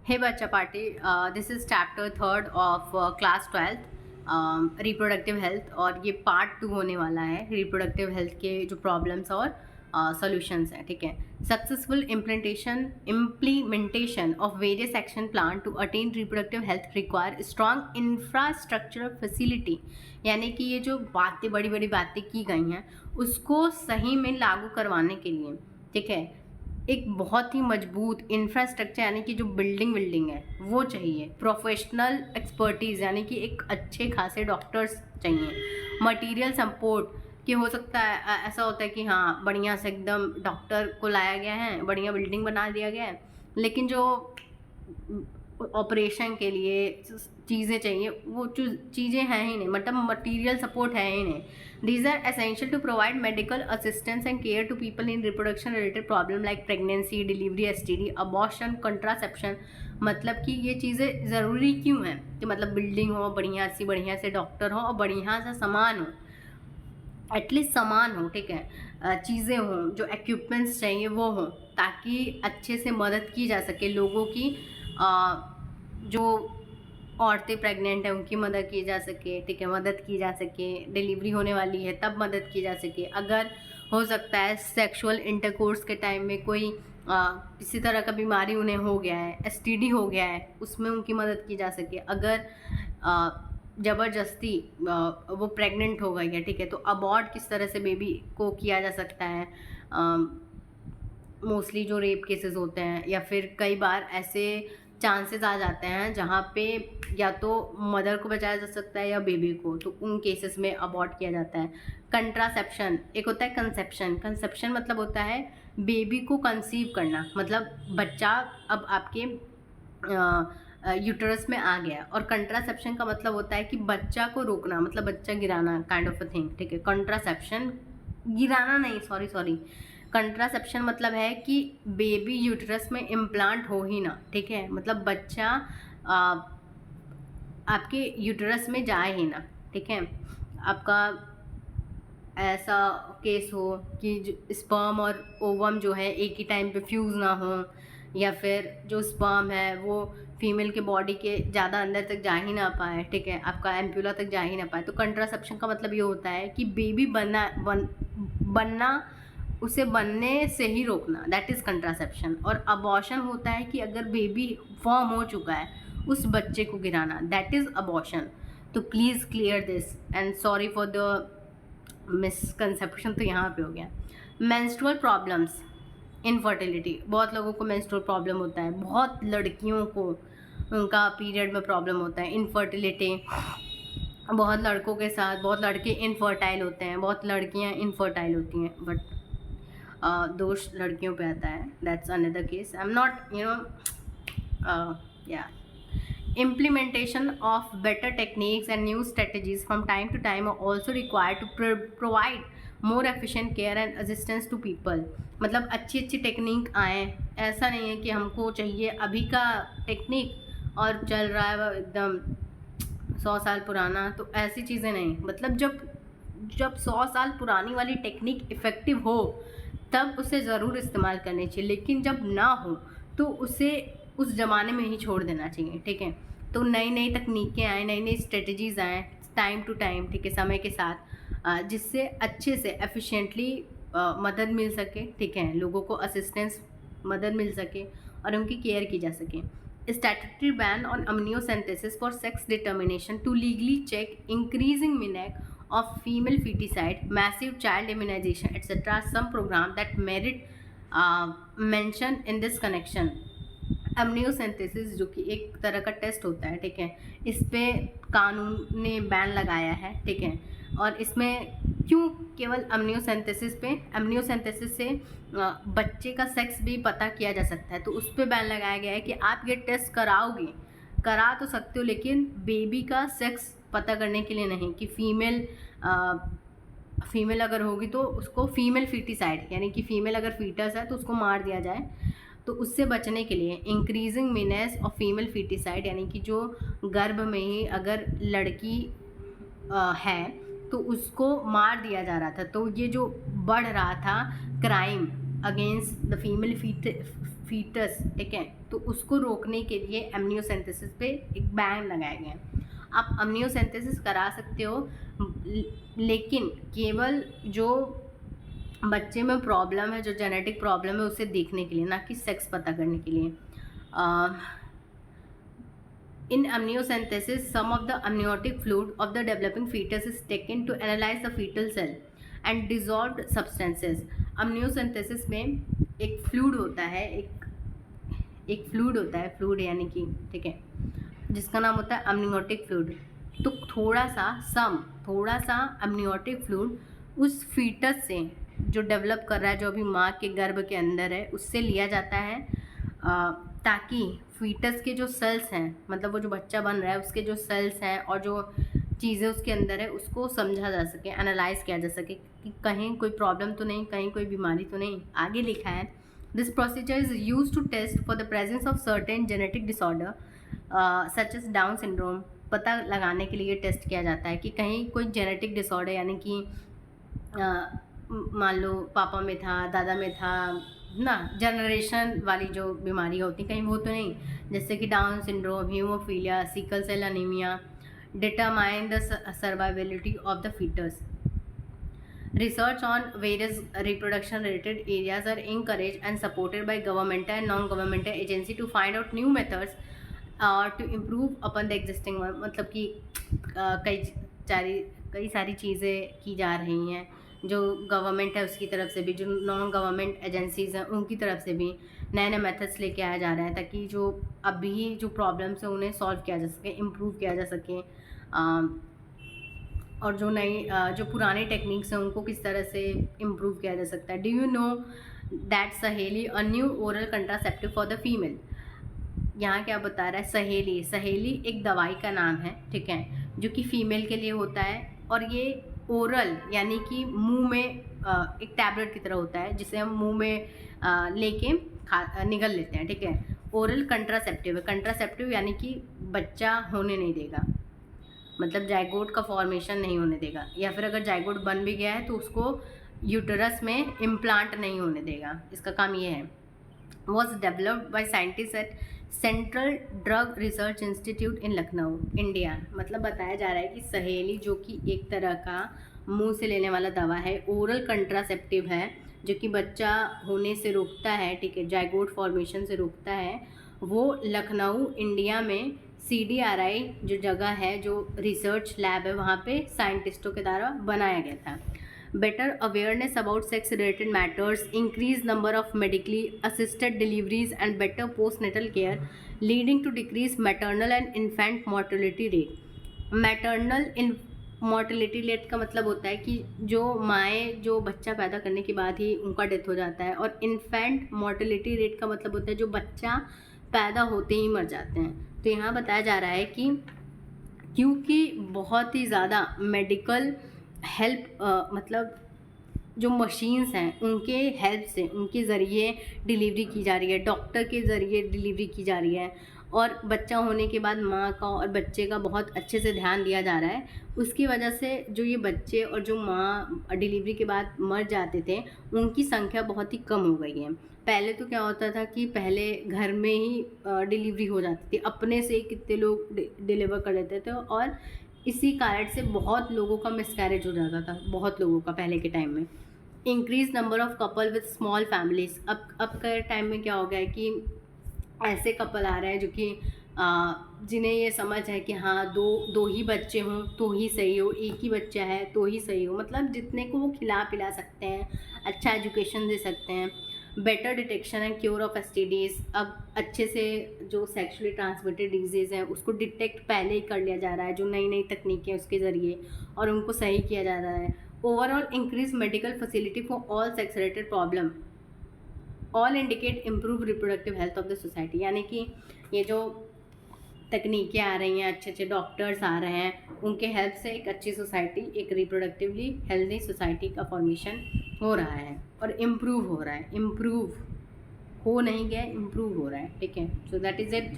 Hey Bacha Party, this is chapter third of class 12th reproductive health और ये part 2 होने वाला है रिप्रोडक्टिव हेल्थ के जो प्रॉब्लम्स और सॉल्यूशंस हैं. ठीक है. Successful implementation of various action plan to attain reproductive health require strong infrastructural facility. यानी कि ये जो बातें बड़ी बड़ी बातें की गई हैं उसको सही में लागू करवाने के लिए, ठीक है, एक बहुत ही मजबूत इंफ्रास्ट्रक्चर यानी कि जो बिल्डिंग है वो चाहिए. प्रोफेशनल एक्सपर्टीज़ यानी कि एक अच्छे खासे डॉक्टर्स चाहिए. मटेरियल सपोर्ट कि हो सकता है ऐसा होता है कि हाँ बढ़िया से एकदम डॉक्टर को लाया गया है, बढ़िया बिल्डिंग बना दिया गया है, लेकिन जो ऑपरेशन के लिए चीज़ें चाहिए वो चीज़ें हैं ही नहीं, मतलब मटेरियल सपोर्ट है ही नहीं. These are essential to provide medical assistance and care to people in reproduction related problem like pregnancy, delivery, STD, abortion, contraception. मतलब कि ये चीज़ें ज़रूरी क्यों हैं कि मतलब बिल्डिंग हो, बढ़िया से डॉक्टर हो और बढ़िया सा सामान हो, एटलीस्ट सामान हो, ठीक है, चीज़ें हों, जो इक्विपमेंट्स चाहिए वो हों, ताकि अच्छे से मदद की जा सके लोगों की. जो औरतें प्रेग्नेंट हैं उनकी मदद की जा सके, ठीक है, मदद की जा सके. डिलीवरी होने वाली है तब मदद की जा सके. अगर हो सकता है सेक्सुअल इंटरकोर्स के टाइम में कोई किसी तरह का बीमारी उन्हें हो गया है, STD हो गया है, उसमें उनकी मदद की जा सके. अगर ज़बरदस्ती वो प्रेग्नेंट हो गई है, ठीक है, तो अबॉर्ट किस तरह से बेबी को किया जा सकता है. मोस्टली जो रेप केसेस होते हैं या फिर कई बार ऐसे चांसेस आ जाते हैं जहाँ पे या तो मदर को बचाया जा सकता है या बेबी को, तो उन केसेस में अबॉर्ट किया जाता है. कंट्रासेप्शन, एक होता है कंसेप्शन. कंसेप्शन मतलब होता है बेबी को कंसीव करना, मतलब बच्चा अब आपके यूटरस में आ गया. और कंट्रासेप्शन का मतलब होता है कि बच्चा को रोकना, मतलब बच्चा गिराना, काइंड ऑफ अ थिंग. ठीक है, कंट्रासेप्शन गिराना नहीं, सॉरी. कंट्रासेप्शन मतलब है कि बेबी यूटरस में इम्प्लांट हो ही ना, ठीक है, मतलब बच्चा आपके यूटरस में जाए ही ना. ठीक है, आपका ऐसा केस हो कि स्पर्म और ओवम जो है एक ही टाइम पे फ्यूज़ ना हो, या फिर जो स्पर्म है वो फीमेल के बॉडी के ज़्यादा अंदर तक जा ही ना पाए, ठीक है, आपका एम्प्यूला तक जा ही ना पाए. तो कंट्रासेप्शन का मतलब ये होता है कि बेबी बनना उसे बनने से ही रोकना, दैट इज़ कंट्रासेप्शन. और अबॉर्शन होता है कि अगर बेबी फॉर्म हो चुका है उस बच्चे को गिराना, दैट इज़ अबॉर्शन. तो please clear this and sorry for the misconception. तो यहाँ पे हो गया. Menstrual problems, infertility. बहुत लोगों को मेंस्ट्रुअल प्रॉब्लम होता है, बहुत लड़कियों को उनका पीरियड में प्रॉब्लम होता है. इनफर्टिलिटी बहुत लड़कों के साथ, बहुत लड़के इनफर्टाइल होते हैं, बहुत लड़कियाँ इनफर्टाइल होती हैं, बट दोष लड़कियों पे आता है. That's another case. I am not या implementation of better techniques and new strategies from time to time are also required to provide more efficient care and assistance to people. मतलब अच्छी टेक्निक आए. ऐसा नहीं है कि हमको चाहिए अभी का टेक्निक और चल रहा है वो एकदम 100 साल पुराना, तो ऐसी चीज़ें नहीं. मतलब जब 100 साल पुरानी वाली टेक्निक इफ़ेक्टिव हो तब उसे ज़रूर इस्तेमाल करनी चाहिए, लेकिन जब ना हो तो उसे उस ज़माने में ही छोड़ देना चाहिए. ठीक है, तो नई तकनीकें आएँ, नई स्ट्रेटजीज़ आएँ टाइम टू टाइम, ठीक है, समय के साथ, जिससे अच्छे से एफिशिएंटली मदद मिल सके. ठीक है, लोगों को असिस्टेंस मदद मिल सके और उनकी केयर की जा सके. Statutory ban on amniocentesis for sex determination to legally check increasing menace of female feticide, massive child immunization, etc. Some program that merit mention in this connection. अम्नियोसेंथेसिस जो कि एक तरह का टेस्ट होता है, ठीक है, इस पे कानून ने बैन लगाया है. ठीक है, और इसमें क्यों केवल अम्नियोसेंथेसिस पे, अम्नियोसेंथेसिस से बच्चे का सेक्स भी पता किया जा सकता है, तो उस पर बैन लगाया गया है कि आप ये टेस्ट करा तो सकते हो, लेकिन बेबी का सेक्स पता करने के लिए नहीं, कि फीमेल अगर होगी तो उसको फीमेल फीटिसाइड, यानी कि फीमेल अगर फीटस है तो उसको मार दिया जाए. तो उससे बचने के लिए increasing menace of female foeticide, यानी कि जो गर्भ में ही अगर लड़की है तो उसको मार दिया जा रहा था. तो ये जो बढ़ रहा था crime against the female foetus, ठीक है, तो उसको रोकने के लिए एमनियोसेंथेसिस पे एक बैन लगाए गए हैं। आप एमनियोसेंथेसिस करा सकते हो, लेकिन केवल जो बच्चे में प्रॉब्लम है, जो जेनेटिक प्रॉब्लम है, उसे देखने के लिए, ना कि सेक्स पता करने के लिए। In amniocentesis, some of the amniotic fluid of the developing fetus is taken to analyze the fetal cell and dissolved substances. amniocentesis में एक फ्लूइड होता है, एक फ्लूइड होता है, फ्लूइड यानी कि, ठीक है, जिसका नाम होता है amniotic fluid। तो थोड़ा सा amniotic fluid उस फीटस से जो डेवलप कर रहा है, जो अभी माँ के गर्भ के अंदर है, उससे लिया जाता है, ताकि फीटस के जो सेल्स हैं, मतलब वो जो बच्चा बन रहा है उसके जो सेल्स हैं और जो चीज़ें उसके अंदर है, उसको समझा जा सके, एनालाइज किया जा सके कि कहीं कोई प्रॉब्लम तो नहीं, कहीं कोई बीमारी तो नहीं। आगे लिखा है, this procedure is use to test for the presence of certain genetic disorder such as Down syndrome. पता लगाने के लिए टेस्ट किया जाता है कि कहीं कोई जेनेटिक डिसऑर्डर, यानी कि मान लो पापा में था, दादा में था ना, जनरेशन वाली जो बीमारी होती, कहीं वो तो नहीं, जैसे कि Down syndrome, haemophilia, sickle cell anaemia, determine the survivability of the fetus. Research on various reproduction related areas are encouraged and supported by governmental and non-governmental agency to find out new methods to improve upon the existing one। मतलब कि कई सारी चीज़ें की जा रही हैं, जो गवर्नमेंट है उसकी तरफ से भी, जो नॉन गवर्नमेंट एजेंसीज़ हैं उनकी तरफ से भी नए नए मेथड्स लेके आया जा रहा है, ताकि जो अभी जो प्रॉब्लम्स हैं उन्हें सॉल्व किया जा सके, इम्प्रूव किया जा सके, और जो नई जो पुराने टेक्निक्स हैं उनको किस तरह से इम्प्रूव किया जा सकता है। डू यू नो दैट सहेली a new oral contraceptive for the female. यहाँ क्या बता रहा है, सहेली एक दवाई का नाम है, ठीक है, जो कि फीमेल के लिए होता है, और ये ओरल यानी कि मुंह में एक टैबलेट की तरह होता है, जिसे हम मुंह में लेके निगल लेते हैं, ठीक है। ओरल कंट्रासेप्टिव है, कंट्रासेप्टिव यानी कि बच्चा होने नहीं देगा, मतलब जाइगोट का फॉर्मेशन नहीं होने देगा, या फिर अगर जाइगोट बन भी गया है तो उसको यूटरस में इम्प्लांट नहीं होने देगा, इसका काम ये है। Was developed by scientist at central drug research institute in Lucknow, India. मतलब बताया जा रहा है कि सहेली, जो कि एक तरह का मुंह से लेने वाला दवा है, ओरल कंट्रासेप्टिव है, जो कि बच्चा होने से रोकता है, ठीक है, जाइगोट फॉर्मेशन से रोकता है। वो लखनऊ इंडिया में CDRI जो जगह है, जो रिसर्च लैब है, वहाँ पे साइंटिस्टों के द्वारा बनाया गया था। Better awareness about sex related matters, increase number of medically assisted deliveries and better postnatal care leading to decrease maternal and infant mortality rate. Maternal mortality rate का मतलब होता है कि जो माएँ जो बच्चा पैदा करने के बाद ही उनका डेथ हो जाता है, और इन्फेंट मोर्टेलिटी रेट का मतलब होता है जो बच्चा पैदा होते ही मर जाते हैं। तो यहाँ बताया जा रहा है कि क्योंकि बहुत ही ज़्यादा मेडिकल हेल्प, मतलब जो मशीन्स हैं उनके हेल्प से, उनके ज़रिए डिलीवरी की जा रही है, डॉक्टर के ज़रिए डिलीवरी की जा रही है, और बच्चा होने के बाद माँ का और बच्चे का बहुत अच्छे से ध्यान दिया जा रहा है। उसकी वजह से जो ये बच्चे और जो माँ डिलीवरी के बाद मर जाते थे, उनकी संख्या बहुत ही कम हो गई है। पहले तो क्या होता था कि पहले घर में ही डिलीवरी हो जाती थी, अपने से कितने लोग डिलीवर कर लेते थे, और इसी कारण से बहुत लोगों का मिसकैरेज हो जाता था, बहुत लोगों का पहले के टाइम में। Increase number of couple with small families. अब के टाइम में क्या हो गया है कि ऐसे कपल आ रहे हैं जो कि जिन्हें ये समझ है कि हाँ दो ही बच्चे हों तो ही सही हो, एक ही बच्चा है तो ही सही हो, मतलब जितने को वो खिला पिला सकते हैं, अच्छा एजुकेशन दे सकते हैं। Better detection and cure of STDs। अब अच्छे से जो सेक्सुअली ट्रांसमिटेड डिजीज़ हैं उसको डिटेक्ट पहले ही कर लिया जा रहा है, जो नई नई तकनीकें उसके ज़रिए, और उनको सही किया जा रहा है। Overall increase medical facility for all sex related problem, all indicate improve reproductive health of the society. यानी कि ये जो तकनीकें आ रही हैं, अच्छे अच्छे डॉक्टर्स आ रहे हैं, उनके हेल्प से एक अच्छी सोसाइटी, एक रिप्रोडक्टिवली हेल्दी सोसाइटी का फॉर्मेशन हो रहा है और इम्प्रूव हो रहा है। इम्प्रूव हो नहीं गया, इम्प्रूव हो रहा है, ठीक है। So that is it.